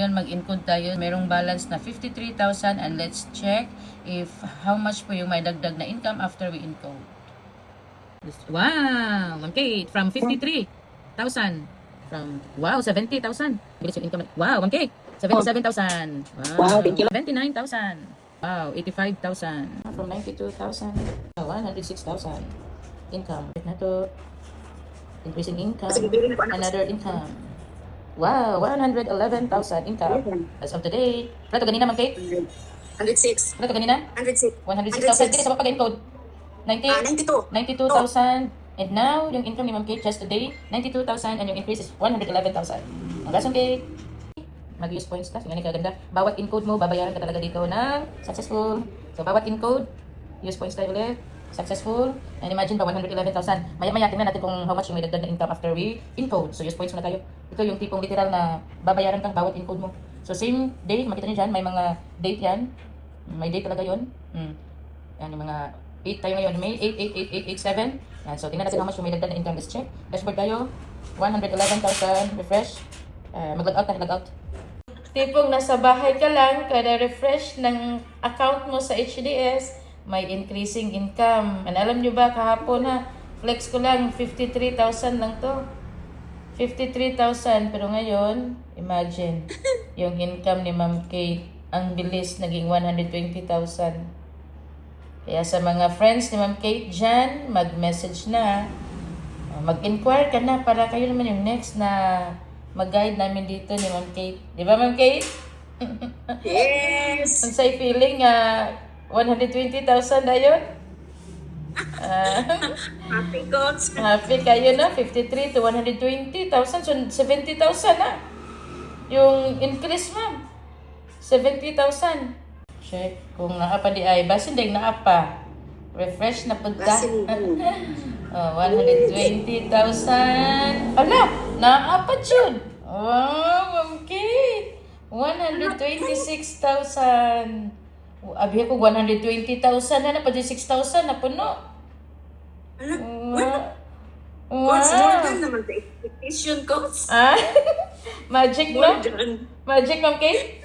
ngayon mag-encode tayo. Merong balance na 53,000 and let's check if how much po yung may dagdag na income after we encode. Wow! Okay, from 53,000. From, wow, 70,000. Bilis yung income. Wow, okay. 77,000. Wow, thank you. 79,000. Wow, 85,000. From 92,000. 106,000. Income. Na to. Increasing income. Another income. Wow, 111,000 income. As of today. Ano to ganina, Ma'am Kate? 106. Ano to ganina? 106. 106,000. Kaya sa pag-encode. 92. 92,000. And now, yung income ni Ma'am Kate just today, 92,000 and yung increase is 111,000. Ang gasong Kate, mag-use points ka. Tingnan ka ganda. Bawat encode mo, babayaran ka talaga dito ng successful. So, bawat encode, use points tayo ulit. Successful. And imagine pa, 111,000. Maya-maya, tingnan natin kung how much yung may dagdag na income after we encode. So, use points muna tayo. Ito yung tipong literal na babayaran ka bawat encode mo. So, same day, makita niyo dyan, may mga date yan. May date talaga yun. Yan, yung mga 8 tayo ngayon. May 88887. Yan, so, tingnan natin how much yung may dagdag na income. Let's check. Dashboard tayo. 111,000. Refresh. Mag-log out na, log out. Tipong nasa bahay ka lang, kada refresh ng account mo sa HDS, may increasing income. And alam nyo ba, kahapon ha, flex ko lang, 53,000 lang to. 53,000, pero ngayon, imagine, yung income ni Ma'am Kate, ang bilis, naging 120,000. Kaya sa mga friends ni Ma'am Kate dyan, mag-message na, mag-inquire ka na para kayo naman yung next na mag-guide namin dito ni Ma'am Kate. Di ba, Ma'am Kate? Yes! Kung sa'y feeling, 120,000 na yun? Happy gods! Happy kayo na, 53 to 120,000, so 70,000 na. Yung increase, ma'am, 70,000. Check kung naapa di ay. Basin din naapa. Refresh na punta. Basin din. 120,000. Ala, naapa yun. Wow, Ma'am Kate. 126,000. Abi ko 120,000 na pa 6,000 na puno. Ano? Wow. Gods, more than naman the expectation, gods. Magic, no? More than. Magic, Ma'am Kate?